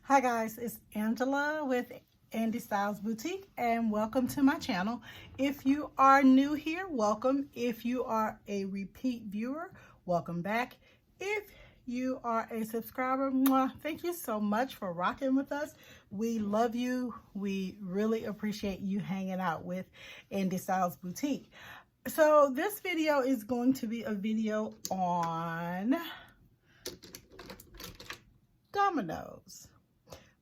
Hi guys, it's Angela with Andy Styles Boutique and welcome to my channel. If you are new here, welcome. If you are a repeat viewer, welcome back. If you are a subscriber, thank you so much for rocking with us. We love you. We really appreciate you hanging out with Andy Styles Boutique. So this video is going to be a video on Dominoes.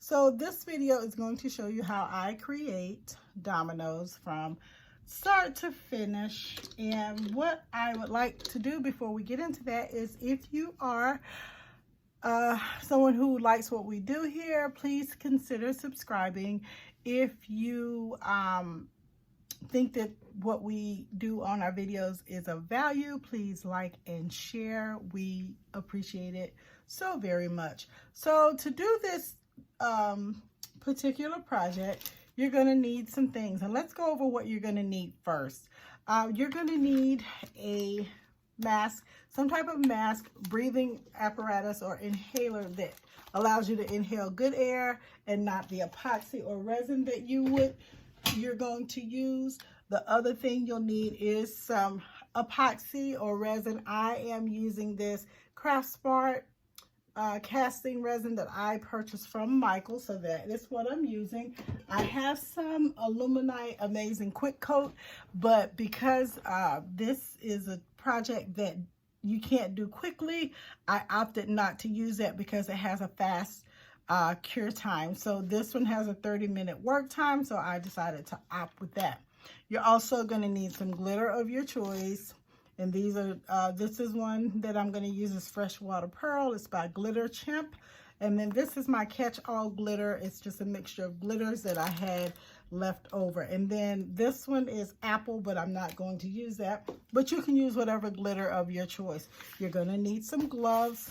So this video is going to show you how I create dominoes from start to finish. And what I would like to do before we get into that is, if you are someone who likes what we do here, please consider subscribing. If you think that what we do on our videos is of value, please like and share. We appreciate it so very much. So to do this particular project, you're going to need some things, and let's go over what you're going to need first. You're going to need a mask, some type of mask, breathing apparatus or inhaler that allows you to inhale good air and not the epoxy or resin that you're going to use. The other thing you'll need is some epoxy or resin. I am using this Craft Smart casting resin that I purchased from Michael, so that is what I'm using. I have some Aluminite Amazing Quick Coat, but because this is a project that you can't do quickly, I opted not to use that because it has a fast cure time. So this one has a 30-minute work time, so I decided to opt with that. You're also going to need some glitter of your choice. And these are, this is one that I'm going to use, is Freshwater Pearl. It's by Glitter Chimp. And then this is my catch-all glitter. It's just a mixture of glitters that I had left over. And then this one is Apple, but I'm not going to use that. But you can use whatever glitter of your choice. You're going to need some gloves.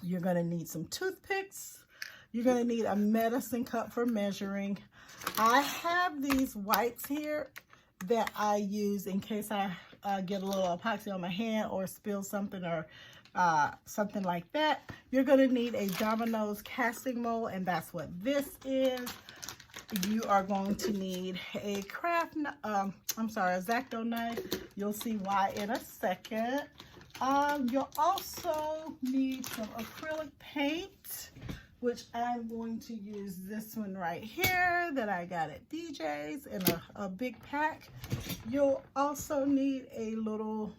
You're going to need some toothpicks. You're going to need a medicine cup for measuring. I have these wipes here that I use in case I get a little epoxy on my hand or spill something or something like that. You're going to need a Dominoes casting mold, and that's what this is. You are going to need a a X-Acto knife. You'll see why in a second. You'll also need some acrylic paint, which I'm going to use this one right here that I got at DJ's in a big pack. You'll also need a little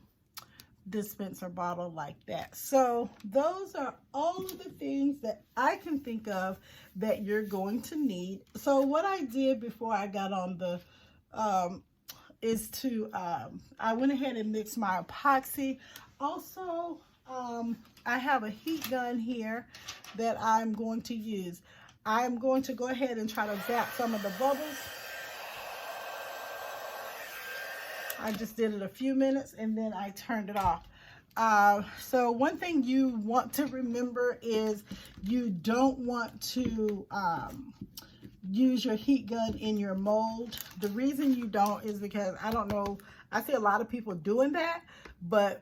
dispenser bottle like that. So those are all of the things that I can think of that you're going to need. So what I did before I got on the is to I went ahead and mixed my epoxy. Also, I have a heat gun here that I'm going to use. I'm going to go ahead and try to zap some of the bubbles. I just did it a few minutes and then I turned it off. So one thing you want to remember is you don't want to use your heat gun in your mold. The reason you don't is because, I don't know, I see a lot of people doing that, but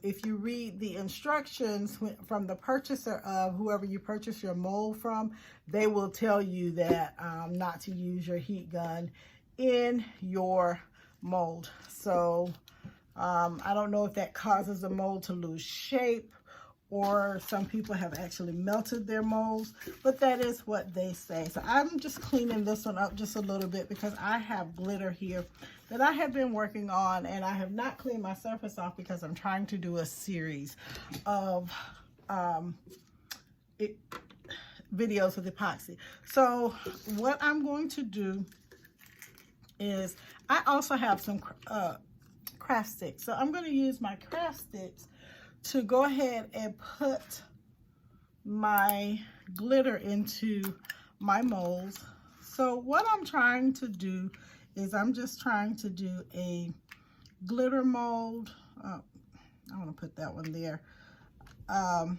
if you read the instructions from the purchaser of whoever you purchase your mold from, they will tell you that not to use your heat gun in your mold. So I don't know if that causes the mold to lose shape, or some people have actually melted their molds, but that is what they say. So I'm just cleaning this one up just a little bit because I have glitter here that I have been working on, and I have not cleaned my surface off because I'm trying to do a series of videos with epoxy. So what I'm going to do is, I also have some craft sticks. So I'm going to use my craft sticks to go ahead and put my glitter into my molds. So what I'm trying to do is, I'm just trying to do a glitter mold. I want to put that one there. I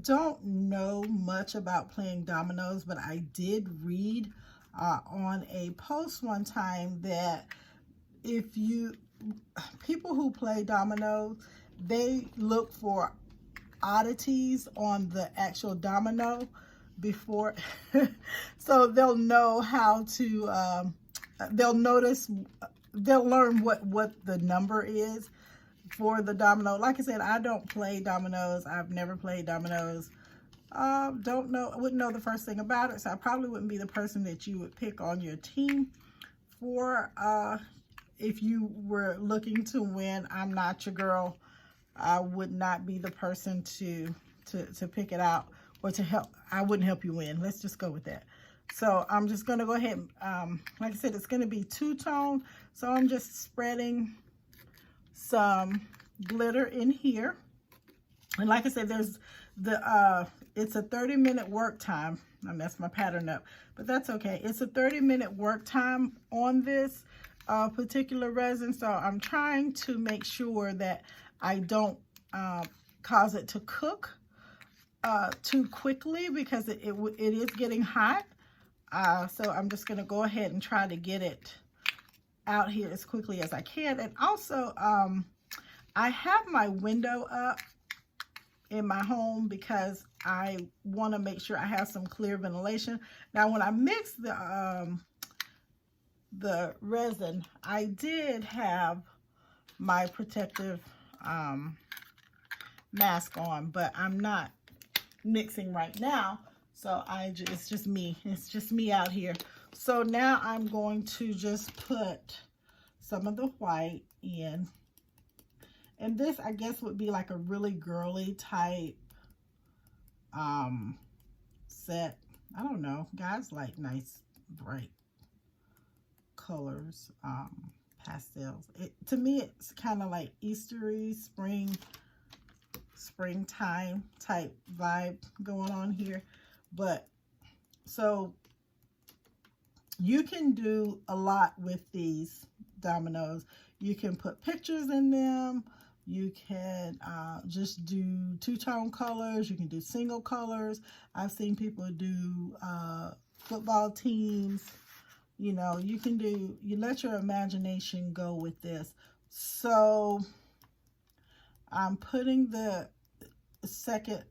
don't know much about playing dominoes, but I did read on a post one time that people who play dominoes, they look for oddities on the actual domino before. So they'll know how to, they'll notice, they'll learn what the number is for the domino. Like I said, I don't play dominoes. I've never played dominoes. Don't know, wouldn't know the first thing about it, so I probably wouldn't be the person that you would pick on your team for. If you were looking to win, I'm not your girl. I would not be the person to pick it out or to help. I wouldn't help you win. Let's just go with that. So I'm just going to go ahead and, like I said, it's going to be two-tone. So I'm just spreading some glitter in here. And like I said, there's the, it's a 30-minute work time. I messed my pattern up, but that's okay. It's a 30-minute work time on this particular resin. So I'm trying to make sure that I don't cause it to cook too quickly, because it is getting hot. So I'm just going to go ahead and try to get it out here as quickly as I can. And also, I have my window up in my home because I want to make sure I have some clear ventilation. Now, when I mix the resin, I did have my protective mask on, but I'm not mixing right now. So it's just me out here. So now I'm going to just put some of the white in. And this, I guess, would be like a really girly type set. I don't know. Guys like nice, bright colors, pastels. To me, it's kind of like Eastery, springtime type vibe going on here. But so you can do a lot with these dominoes. You can put pictures in them. You can just do two-tone colors. You can do single colors. I've seen people do football teams. You know, you let your imagination go with this. So I'm putting the second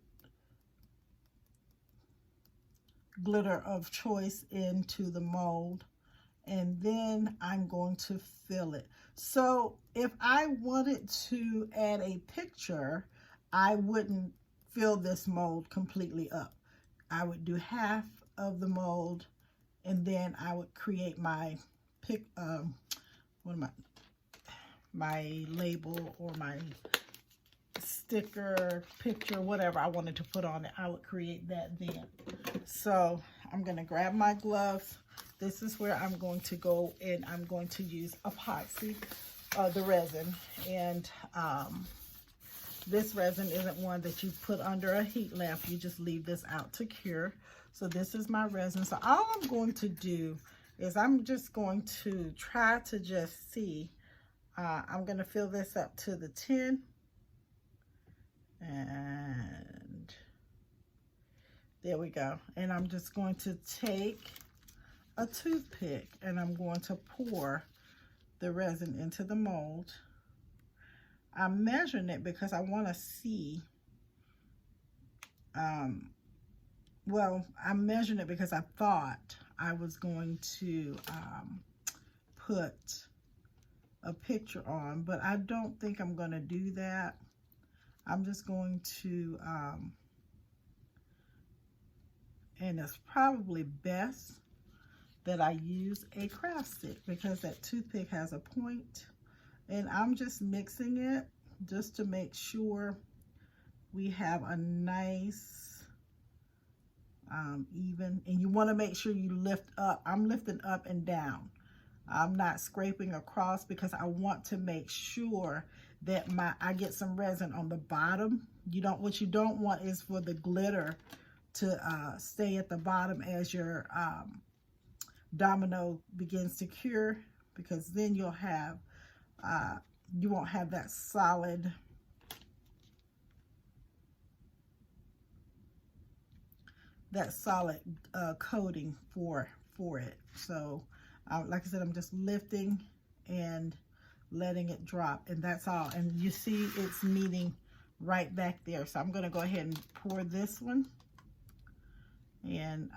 glitter of choice into the mold, and then I'm going to fill it. So if I wanted to add a picture, I wouldn't fill this mold completely up. I would do half of the mold, and then I would create my my label or my sticker, picture, whatever I wanted to put on it. I would create that then. So I'm going to grab my gloves. This is where I'm going to go, and I'm going to use epoxy, the resin. And this resin isn't one that you put under a heat lamp. You just leave this out to cure. So this is my resin. So all I'm going to do is I'm just going to try to just see. I'm going to fill this up to the tin. And there we go. And I'm just going to take a toothpick and I'm going to pour the resin into the mold. I'm measuring it because I want to see, well, I'm measuring it because I thought I was going to put a picture on, but I don't think I'm going to do that. I'm just going to, and it's probably best that I use a craft stick because that toothpick has a point. And I'm just mixing it just to make sure we have a nice even. And you want to make sure you lift up. I'm lifting up and down. I'm not scraping across because I want to make sure that I get some resin on the bottom. What you don't want is for the glitter to stay at the bottom as your domino begins to cure, because then you'll have you won't have that solid coating for it. So like I said, I'm just lifting and letting it drop, and that's all. And you see it's meeting right back there. So I'm going to go ahead and pour this one and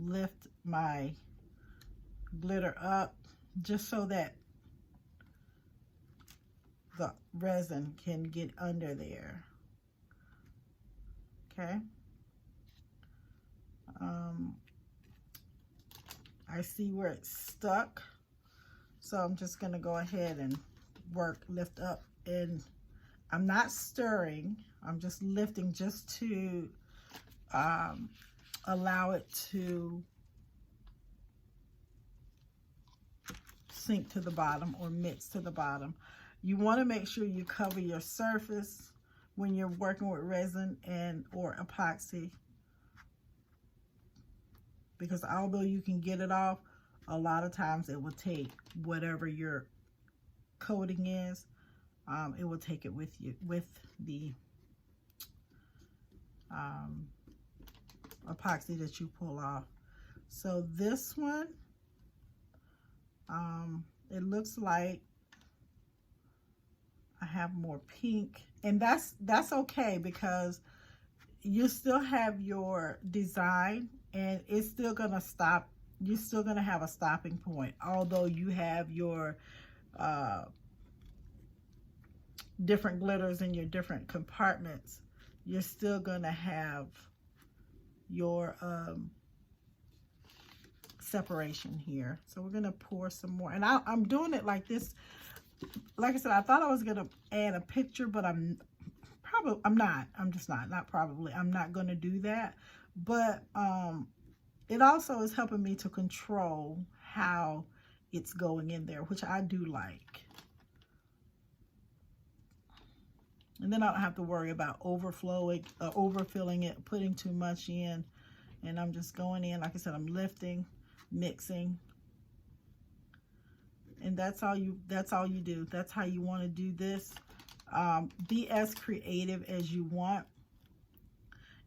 lift my glitter up just so that the resin can get under there. Okay. I see where it's stuck, so I'm just going to go ahead and lift up, and I'm not stirring, I'm just lifting just to allow it to sink to the bottom or mix to the bottom. You want to make sure you cover your surface when you're working with resin and or epoxy, because although you can get it off, a lot of times it will take whatever your coating is, it will take it with you, with the epoxy that you pull off. So this one, it looks like I have more pink, and that's okay, because you still have your design and it's still gonna stop. You're still gonna have a stopping point, although you have your different glitters in your different compartments. You're still gonna have your separation here. So we're gonna pour some more, and I'm doing it like this. Like I said, I thought I was gonna add a picture, but I'm not. I'm just not probably. I'm not gonna do that. But it also is helping me to control how it's going in there, which I do like. And then I don't have to worry about overflowing, overfilling it, putting too much in. And I'm just going in, like I said, I'm lifting, mixing. And that's all you do. That's how you want to do this. Be as creative as you want.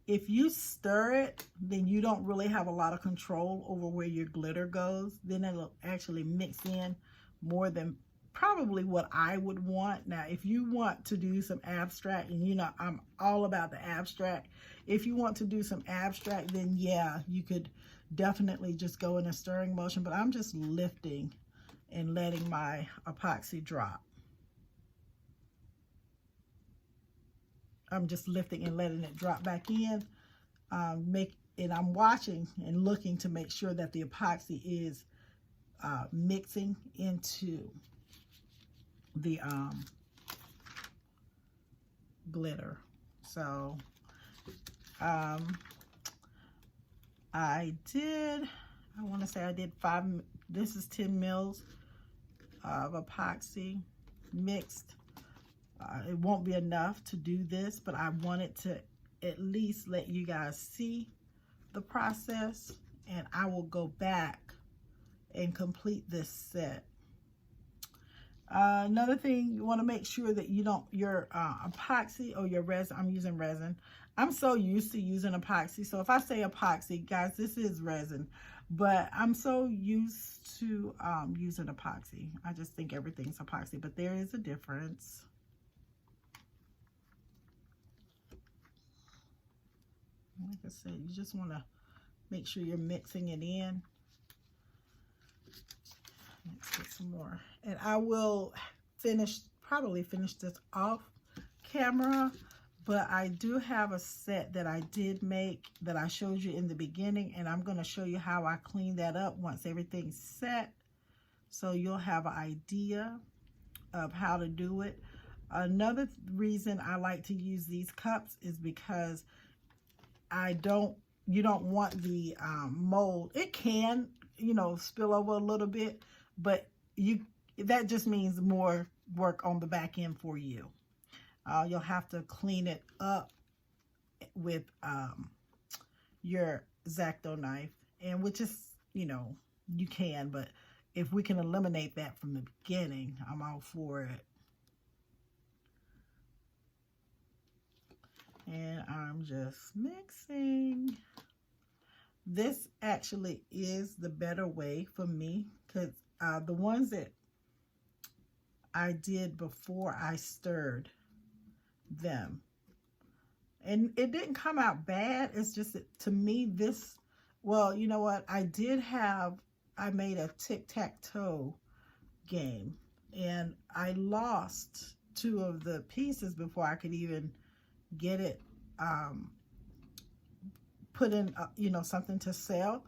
If you stir it, then you don't really have a lot of control over where your glitter goes. Then it'll actually mix in more than probably what I would want. Now, if you want to do some abstract, and you know I'm all about the abstract. If you want to do some abstract, then yeah, you could definitely just go in a stirring motion. But I'm just lifting and letting my epoxy drop. I'm just lifting and letting it drop back in. And I'm watching and looking to make sure that the epoxy is mixing into the glitter. So I want to say I did 5, this is 10 mils of epoxy mixed. It won't be enough to do this, but I wanted to at least let you guys see the process, and I will go back and complete this set. Another thing, you want to make sure that you don't, your epoxy or your resin, I'm using resin. I'm so used to using epoxy. So if I say epoxy, guys, this is resin, but I'm so used to using epoxy. I just think everything's epoxy, but there is a difference. Like I said, you just want to make sure you're mixing it in. Let's get some more. And I will probably finish this off camera, but I do have a set that I did make that I showed you in the beginning, and I'm going to show you how I clean that up once everything's set, so you'll have an idea of how to do it. Another reason I like to use these cups is because you don't want the mold. It can, you know, spill over a little bit, but that just means more work on the back end for you. You'll have to clean it up with your X-Acto knife, and which is, you know, you can, but if we can eliminate that from the beginning, I'm all for it. And I'm just mixing. This actually is the better way for me, because the ones that I did before I stirred them, And it didn't come out bad. It's just that to me this, well, you know what? I made a tic-tac-toe game, and I lost 2 of the pieces before I could even get it put in, you know, something to sell.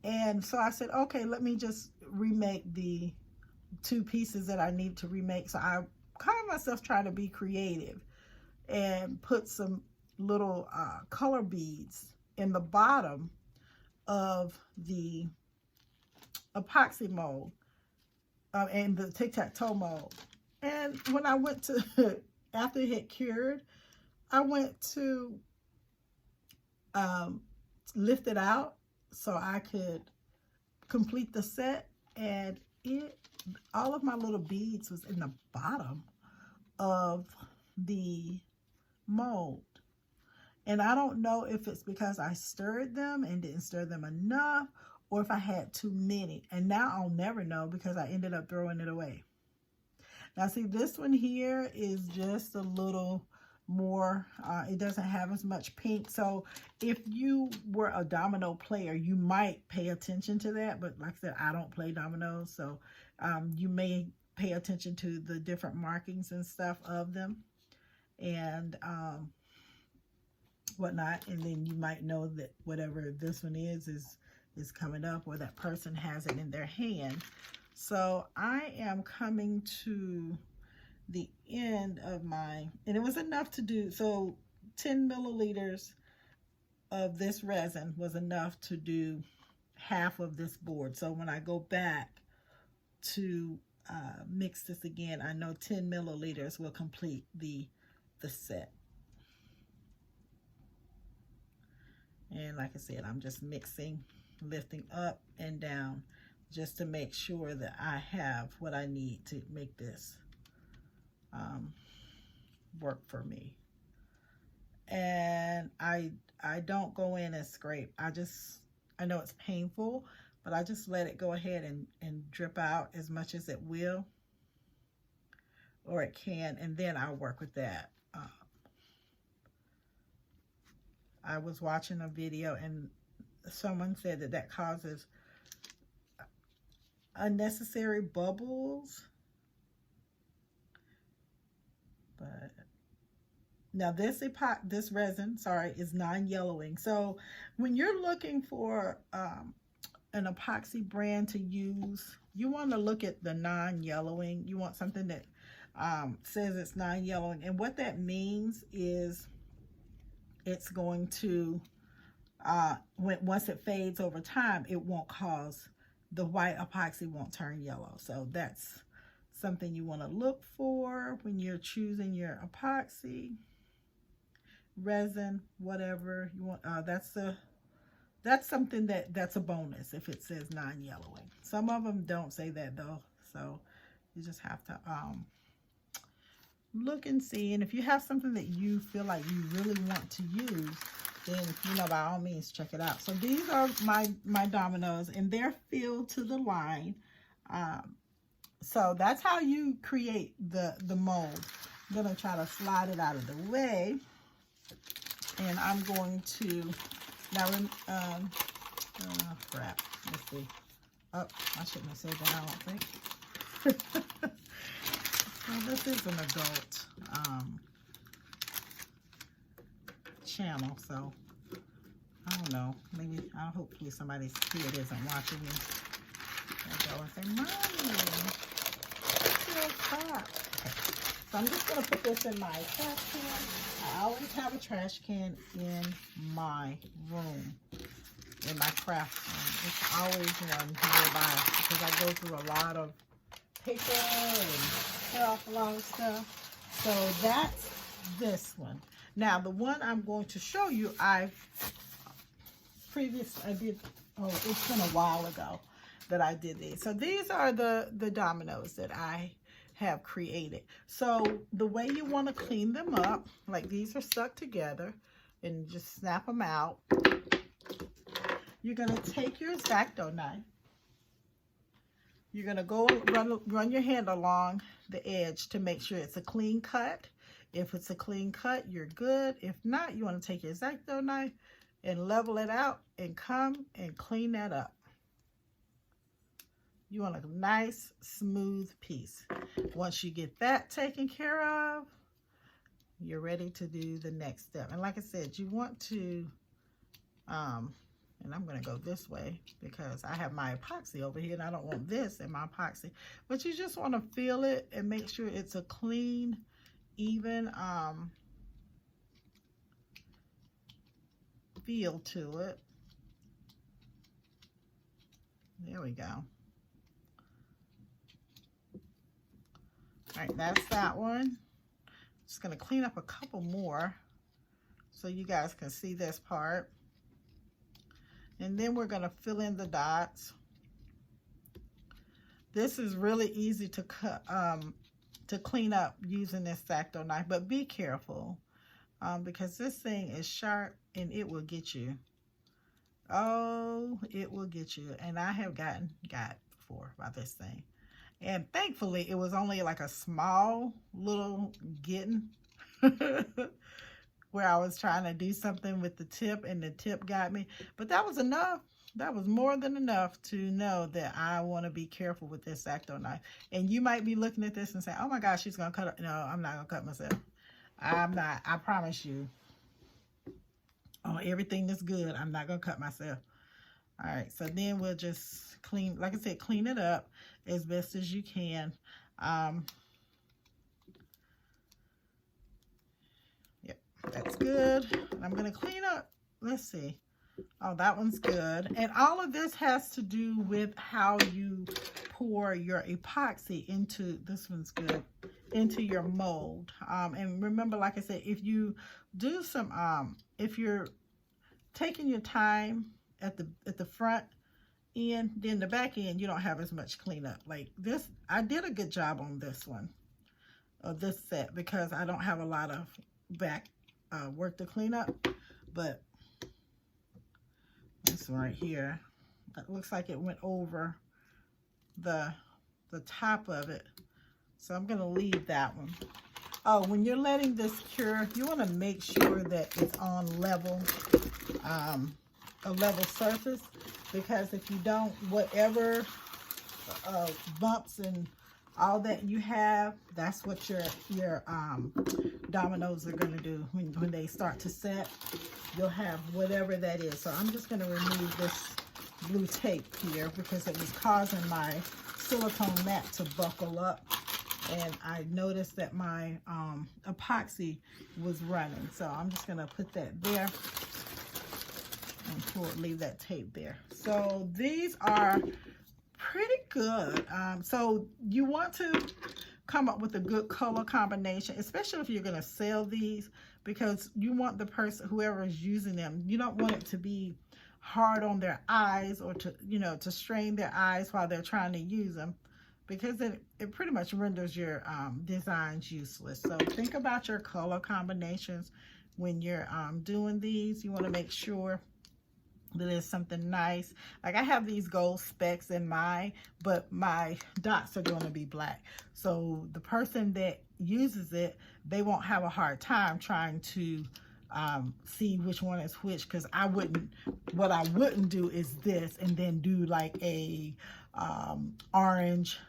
And so I said, okay, let me just remake the 2 pieces that I need to remake. So I caught myself trying to be creative and put some little color beads in the bottom of the epoxy mold and the tic-tac-toe mold. And when I went to, after it had cured, I went to lift it out so I could complete the set, and all of my little beads was in the bottom of the mold. And I don't know if it's because I stirred them and didn't stir them enough, or if I had too many. And now I'll never know because I ended up throwing it away. Now see, this one here is just a little more, it doesn't have as much pink. So if you were a domino player, you might pay attention to that. But like I said, I don't play dominoes. So you may pay attention to the different markings and stuff of them and whatnot. And then you might know that whatever this one is coming up, or that person has it in their hand. So I am coming to the end of my, and it was enough to do, so 10 milliliters of this resin was enough to do half of this board. So when I go back to mix this again, I know 10 milliliters will complete the set. And like I said, I'm just mixing, lifting up and down just to make sure that I have what I need to make this work for me. And I don't go in and scrape. I know it's painful, but I just let it go ahead and drip out as much as it will, or it can, and then I'll work with that. I was watching a video and someone said that causes unnecessary bubbles. But now this resin, sorry, is non-yellowing. So when you're looking for an epoxy brand to use, you want to look at the non-yellowing. You want something that says it's non-yellowing, and what that means is it's going to once it fades over time, it won't cause, the white epoxy won't turn yellow. So that's something you want to look for when you're choosing your epoxy resin, whatever you want. That's something that's a bonus if it says non-yellowing. Some of them don't say that though, so you just have to look and see. And if you have something that you feel like you really want to use, then, you know, by all means, check it out. So these are my dominoes, and they're filled to the line. So that's how you create the mold. I'm going to try to slide it out of the way. And I'm going to, now, crap, let's see. Oh, I shouldn't have said that, I don't think. Well, this is an adult channel, so I don't know. Maybe, hopefully somebody's kid isn't watching me. They'll go and say, "Mommy, it's hot." Okay. So I'm just going to put this in my trash can. I always have a trash can in my room, in my craft room. It's always one nearby because I go through a lot of paper and tear off a lot of stuff. So that's this one. Now the one I'm going to show you, I did, oh, it's been a while ago that I did these. So these are the dominoes that I have created. So the way you want to clean them up, like these are stuck together, and just snap them out. You're going to take your X-Acto knife. You're going to go run your hand along the edge to make sure it's a clean cut. If it's a clean cut, you're good. If not, you want to take your X-Acto knife and level it out and come and clean that up. You want a nice, smooth piece. Once you get that taken care of, you're ready to do the next step. And like I said, you want to, and I'm going to go this way because I have my epoxy over here and I don't want this in my epoxy. But you just want to feel it and make sure it's a clean, even feel to it. There we go. All right, that's that one. Just going to clean up a couple more so you guys can see this part. And then we're going to fill in the dots. This is really easy to cut, to clean up using this X-Acto knife, but be careful because this thing is sharp and it will get you. Oh, it will get you. And I have got before by this thing. And thankfully, it was only like a small little getting where I was trying to do something with the tip and the tip got me. But that was enough. That was more than enough to know that I want to be careful with this X-Acto knife. And you might be looking at this and saying, oh my gosh, she's going to cut it. No, I'm not going to cut myself. I'm not. I promise you. On everything that's good, I'm not going to cut myself. All right, so then we'll just clean, like I said, clean it up as best as you can. Yep, that's good. I'm going to clean up. Let's see. Oh, that one's good. And all of this has to do with how you pour your epoxy into, this one's good, into your mold. And remember, like I said, if you do some, if you're taking your time at the front end, then the back end, you don't have as much cleanup. Like this, I did a good job on this one, of this set, because I don't have a lot of back work to clean up. But this one right here, it looks like it went over the top of it. So I'm going to leave that one. Oh, when you're letting this cure, you want to make sure that it's on level, a level surface, because if you don't, whatever bumps and all that you have, that's what your dominoes are going to do when they start to set. You'll have whatever that is. So I'm just going to remove this blue tape here because it was causing my silicone mat to buckle up. And I noticed that my epoxy was running. So I'm just going to put that there and leave that tape there. So these are pretty good. So you want to come up with a good color combination, especially if you're going to sell these, because you want the person, whoever is using them, you don't want it to be hard on their eyes or to, you know, to strain their eyes while they're trying to use them, because it pretty much renders your designs useless. So think about your color combinations when you're doing these. You want to make sure that it's something nice. Like I have these gold specks in mine, but my dots are going to be black. So the person that uses it, they won't have a hard time trying to see which one is which, because what I wouldn't do is this and then do like a orange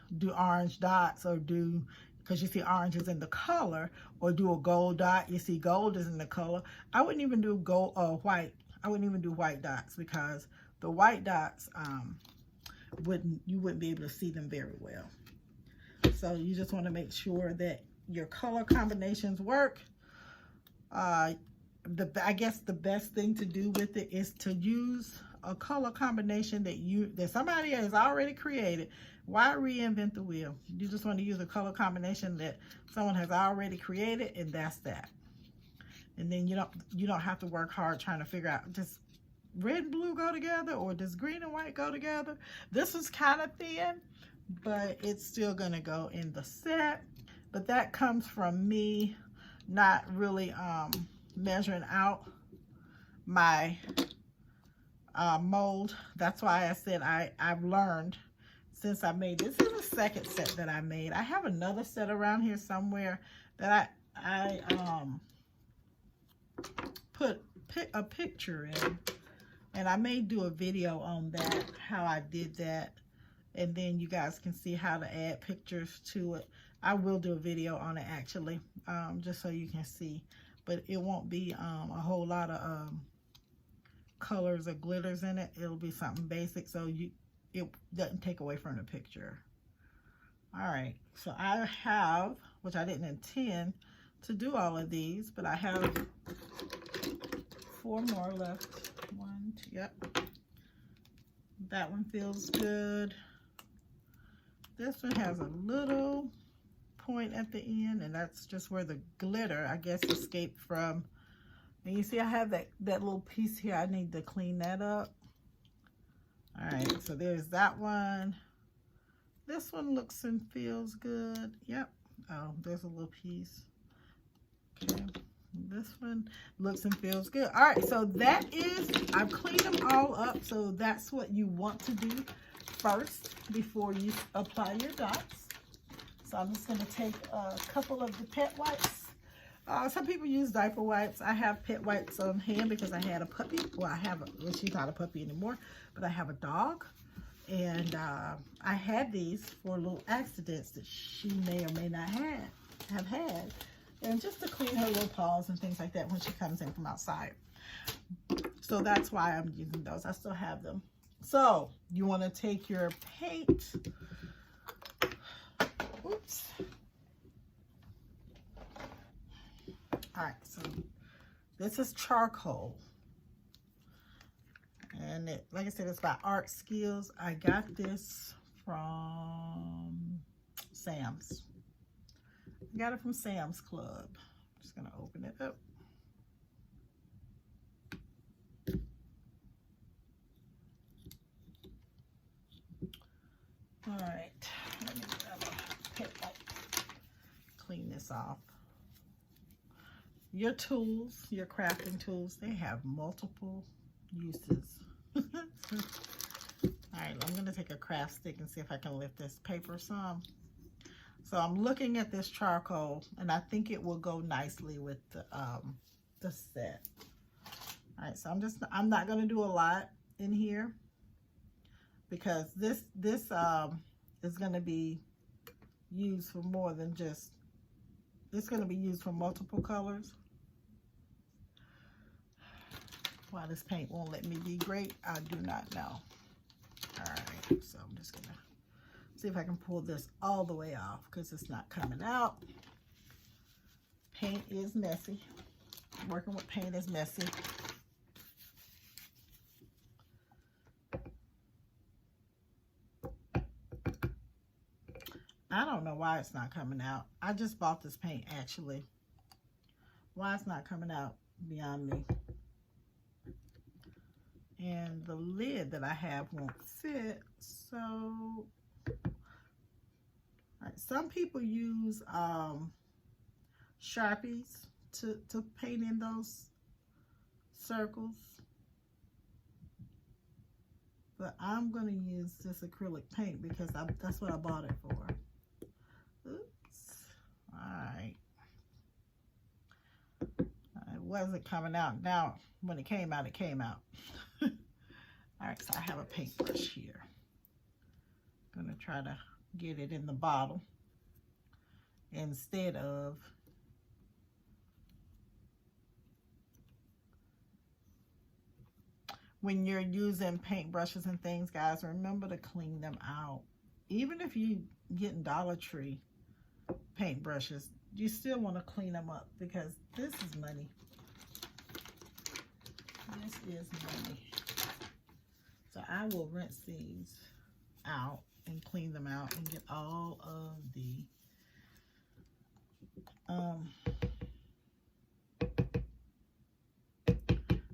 dots, or do, because you see orange is in the color, or do a gold dot, you see gold is in the color. I wouldn't even do gold or white. I wouldn't even do white dots, because the white dots you wouldn't be able to see them very well. So you just want to make sure that your color combinations work. I guess the best thing to do with it is to use a color combination that somebody has already created. Why reinvent the wheel? You just want to use a color combination that someone has already created, and that's that. And then you don't have to work hard trying to figure out, does red and blue go together, or does green and white go together? This is kind of thin, but it's still going to go in the set. But that comes from me not really measuring out my mold. That's why I said I've learned since I made this. This is the second set that I made. I have another set around here somewhere that I put a picture in, and I may do a video on that, how I did that, and then you guys can see how to add pictures to it. I will do a video on it actually, just so you can see, but it won't be a whole lot of colors or glitters in it. It'll be something basic, so it doesn't take away from the picture. All right, so I have, which I didn't intend to do all of these, but I have 4 more left. 1, 2, yep. That one feels good. This one has a little point at the end, and that's just where the glitter, I guess, escaped from. And you see I have that little piece here. I need to clean that up. All right, so there's that one. This one looks and feels good. Yep. Oh, there's a little piece. Okay. This one looks and feels good. All right, so that is, I've cleaned them all up. So that's what you want to do first before you apply your dots. So I'm just going to take a couple of the pet wipes. Some people use diaper wipes. I have pet wipes on hand because I had a puppy. Well, well, she's not a puppy anymore, but I have a dog. And I had these for little accidents that she may or may not have had. And just to clean her little paws and things like that when she comes in from outside. So that's why I'm using those. I still have them. So you want to take your paint. Oops. All right, so this is charcoal. And it, like I said, it's by Art Skills. I got this from Sam's. I got it from Sam's Club. I'm just going to open it up. All right, let me grab a pet wipe. Clean this off. Your tools, your crafting tools, they have multiple uses. All right, I'm going to take a craft stick and see if I can lift this paper some. So I'm looking at this charcoal, and I think it will go nicely with the set. All right, so I'm not going to do a lot in here because this is going to be used for more than just, it's going to be used for multiple colors. Why this paint won't let me be great, I do not know. All right, so I'm just gonna see if I can pull this all the way off because it's not coming out. Paint is messy. Working with paint is messy. I don't know why it's not coming out. I just bought this paint actually. Why it's not coming out, beyond me. And the lid that I have won't fit, so right, some people use Sharpies to paint in those circles, but I'm going to use this acrylic paint because that's what I bought it for. Oops. Alright. It wasn't coming out. Now, when it came out, it came out. Alright, so I have a paintbrush here. I'm going to try to get it in the bottle instead of when you're using paintbrushes and things, guys, remember to clean them out. Even if you get Dollar Tree paintbrushes, you still want to clean them up because this is money. This is money. So I will rinse these out and clean them out and get all of the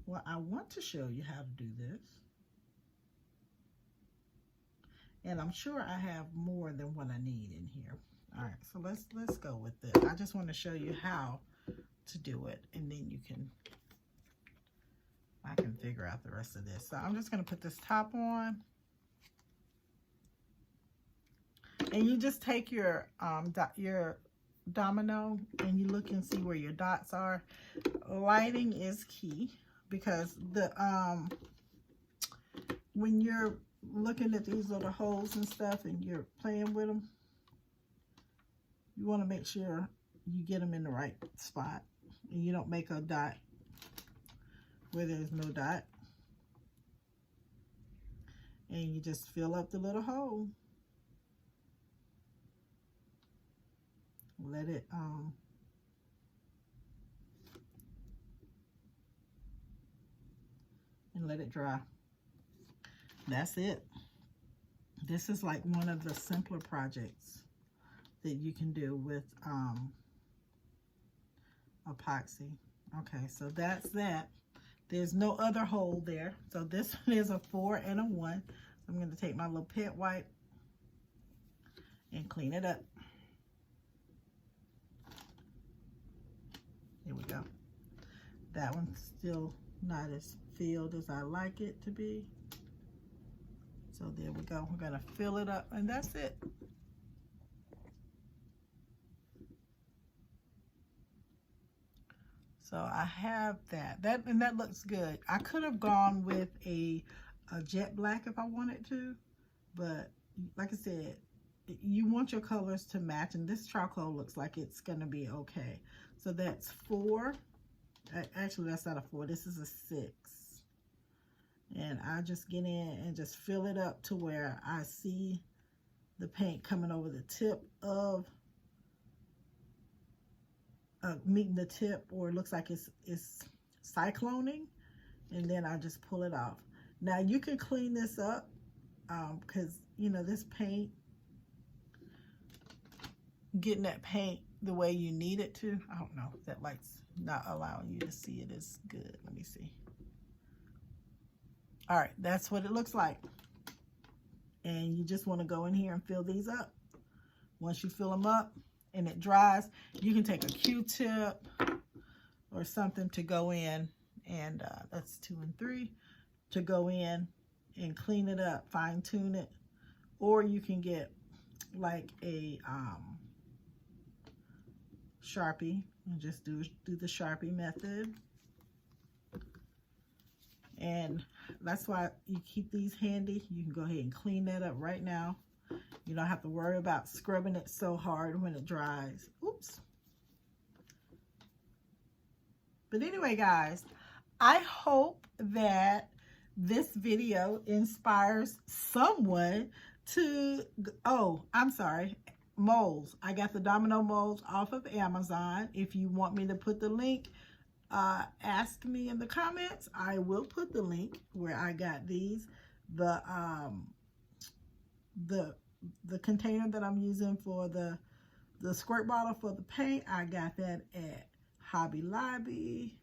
well, I want to show you how to do this. And I'm sure I have more than what I need in here. All right, so let's go with it. I just want to show you how to do it, and then I can figure out the rest of this. So I'm just going to put this top on. And you just take your domino and you look and see where your dots are, lighting is key, because the when you're looking at these little holes and stuff and you're playing with them, you want to make sure you get them in the right spot and you don't make a dot where there's no dot, and you just fill up the little hole. Let it and let it dry. That's it. This is like one of the simpler projects that you can do with epoxy. Okay, so that's that. There's no other hole there. So this one is a 4 and a 1. So I'm going to take my little pet wipe and clean it up. Here we go. That one's still not as filled as I like it to be. So there we go. We're going to fill it up, and that's it. So I have that. And that looks good. I could have gone with a jet black if I wanted to, but like I said, you want your colors to match, and this charcoal looks like it's going to be okay. So that's 4. Actually, that's not a 4. This is a 6. And I just get in and just fill it up to where I see the paint coming over the tip of meeting the tip, or it looks like it's cycloning, and then I just pull it off. Now you can clean this up because you know this paint, getting that paint the way you need it to. I don't know, that light's not allowing you to see it as good. Let me see. All right, that's what it looks like. And you just want to go in here and fill these up. Once you fill them up and it dries, you can take a Q-tip or something to go in, and that's 2 and 3, to go in and clean it up, fine tune it. Or you can get like a Sharpie and just do the Sharpie method. And that's why you keep these handy. You can go ahead and clean that up right now. You don't have to worry about scrubbing it so hard when it dries. Oops. But anyway, guys, I hope that this video inspires someone to, oh, I'm sorry, molds. I got the domino molds off of Amazon. If you want me to put the link, ask me in the comments. I will put the link where I got these. The container that I'm using for the squirt bottle for the paint, I got that at Hobby Lobby.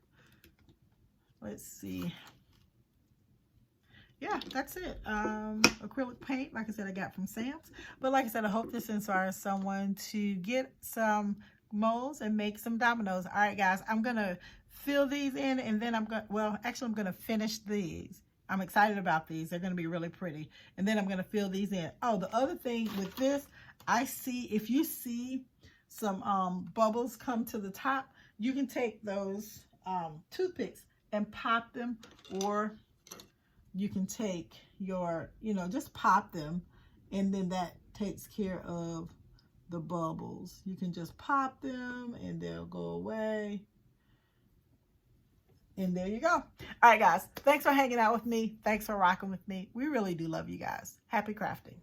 Let's see. Yeah, that's it. Acrylic paint, like I said, I got from Sam's. But like I said, I hope this inspires someone to get some molds and make some dominoes. All right, guys, I'm going to fill these in, and then I'm going to finish these. I'm excited about these. They're going to be really pretty. And then I'm going to fill these in. Oh, the other thing with this, if you see some bubbles come to the top, you can take those toothpicks and pop them, or you can take your, just pop them, and then that takes care of the bubbles. You can just pop them and they'll go away. And there you go. All right, guys. Thanks for hanging out with me. Thanks for rocking with me. We really do love you guys. Happy crafting.